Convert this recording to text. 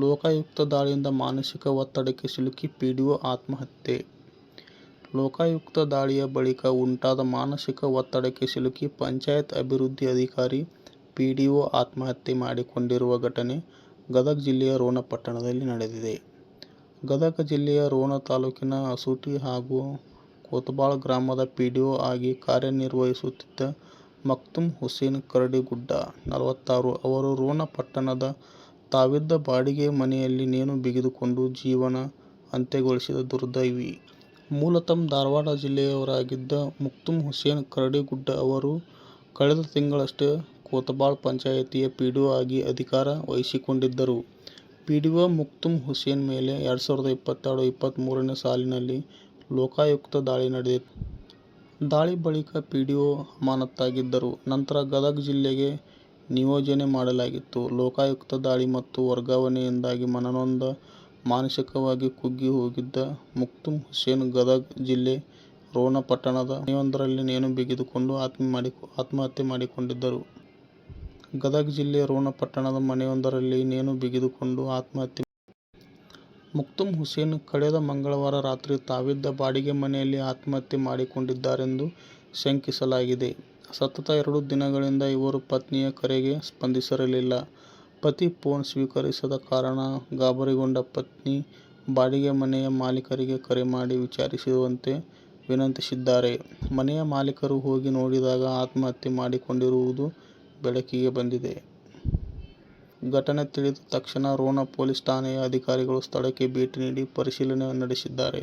ಲೋಕಾಯುಕ್ತ ದಾಳಿಯಿಂದ ಮಾನಸಿಕ ಒತ್ತಡಕ್ಕೆ ಸಿಲುಕಿ ಪಿಡಿಒ ಆತ್ಮಹತ್ಯೆ. ಲೋಕಾಯುಕ್ತ ದಾಳಿಯ ಬಳಿಕ ಉಂಟಾದ ಮಾನಸಿಕ ಒತ್ತಡಕ್ಕೆ ಸಿಲುಕಿ ಪಂಚಾಯತ್ ಅಭಿವೃದ್ಧಿ ಅಧಿಕಾರಿ ಪಿಡಿಒ ಆತ್ಮಹತ್ಯೆ ಮಾಡಿಕೊಂಡಿರುವ ಘಟನೆ ಗದಗ ಜಿಲ್ಲೆಯ ರೋಣ ಪಟ್ಟಣದಲ್ಲಿ ನಡೆದಿದೆ. ಗದಗ ಜಿಲ್ಲೆಯ ರೋಣ ತಾಲೂಕಿನ ಅಸೂಟಿ ಹಾಗೂ ಕೋತಬಾಳ ಗ್ರಾಮದ ಪಿಡಿಒ ಆಗಿ ಕಾರ್ಯನಿರ್ವಹಿಸುತ್ತಿದ್ದ ಮಕ್ತುಮ್ ಹುಸೇನ್ ಕರಡಿಗುಡ್ಡ, 46 ಅವರು ರೋಣ ಪಟ್ಟಣದ ತಾವಿದ್ದ ಬಾಡಿಗೆ ಮನೆಯಲ್ಲಿ ನೇಣು ಬಿಗಿದುಕೊಂಡು ಜೀವನ ಅಂತ್ಯಗೊಳಿಸಿದ ದುರ್ದೈವಿ. ಮೂಲತಃ ಧಾರವಾಡ ಜಿಲ್ಲೆಯವರಾಗಿದ್ದ ಮಕ್ತುಮ್ ಹುಸೇನ್ ಕರಡಿಗುಡ್ಡ ಅವರು ಕಳೆದ ತಿಂಗಳಷ್ಟೇ ಕೋತಬಾಳ ಪಂಚಾಯಿತಿಯ ಪಿಡಿಒ ಆಗಿ ಅಧಿಕಾರ ವಹಿಸಿಕೊಂಡಿದ್ದರು. ಪಿಡಿಒ ಮಕ್ತುಮ್ ಹುಸೇನ್ ಮೇಲೆ 2022-23ನೇ ಸಾಲಿನಲ್ಲಿ ಲೋಕಾಯುಕ್ತ ದಾಳಿ ನಡೆದಿತ್ತು. ದಾಳಿ ಬಳಿಕ ಪಿಡಿಒ ಅಮಾನತಾಗಿದ್ದರು. ನಂತರ ಗದಗ ಜಿಲ್ಲೆಗೆ ನಿಯೋಜನೆ ಮಾಡಲಾಗಿತ್ತು. ಲೋಕಾಯುಕ್ತ ದಾಳಿ ಮತ್ತು ವರ್ಗಾವಣೆಯಿಂದಾಗಿ ಮನನೊಂದ, ಮಾನಸಿಕವಾಗಿ ಕುಗ್ಗಿ ಹೋಗಿದ್ದ ಮಕ್ತುಮ್ ಹುಸೇನ್ ಗದಗ ಜಿಲ್ಲೆ ರೋಣ ಪಟ್ಟಣದ ಮನೆಯೊಂದರಲ್ಲಿ ನೇಣು ಬಿಗಿದುಕೊಂಡು ಆತ್ಮಹತ್ಯೆ ಮಾಡಿಕೊಂಡಿದ್ದರು. ಗದಗ ಜಿಲ್ಲೆ ರೋಣ ಪಟ್ಟಣದ ಮನೆಯೊಂದರಲ್ಲಿ ನೇಣು ಬಿಗಿದುಕೊಂಡು ಆತ್ಮಹತ್ಯೆ ಮಕ್ತುಮ್ ಹುಸೇನ್ ಕಳೆದ ಮಂಗಳವಾರ ರಾತ್ರಿ ತಾವಿದ್ದ ಬಾಡಿಗೆ ಮನೆಯಲ್ಲಿ ಆತ್ಮಹತ್ಯೆ ಮಾಡಿಕೊಂಡಿದ್ದಾರೆಂದು ಶಂಕಿಸಲಾಗಿದೆ. ಸತತ 2 ದಿನಗಳಿಂದ ಇವರು ಪತ್ನಿಯ ಕರೆಗೆ ಸ್ಪಂದಿಸಿರಲಿಲ್ಲ. ಪತಿ ಫೋನ್ ಸ್ವೀಕರಿಸದ ಕಾರಣ ಗಾಬರಿಗೊಂಡ ಪತ್ನಿ ಬಾಡಿಗೆ ಮನೆಯ ಮಾಲೀಕರಿಗೆ ಕರೆ ಮಾಡಿ ವಿಚಾರಿಸುವಂತೆ ವಿನಂತಿಸಿದ್ದಾರೆ. ಮನೆಯ ಮಾಲೀಕರು ಹೋಗಿ ನೋಡಿದಾಗ ಆತ್ಮಹತ್ಯೆ ಮಾಡಿಕೊಂಡಿರುವುದು ಬೆಳಕಿಗೆ ಬಂದಿದೆ. ಘಟನೆ ತಿಳಿದ ತಕ್ಷಣ ರೋಣ ಪೊಲೀಸ್ ಠಾಣೆಯ ಅಧಿಕಾರಿಗಳು ಸ್ಥಳಕ್ಕೆ ಭೇಟಿ ನೀಡಿ ಪರಿಶೀಲನೆ ನಡೆಸಿದ್ದಾರೆ.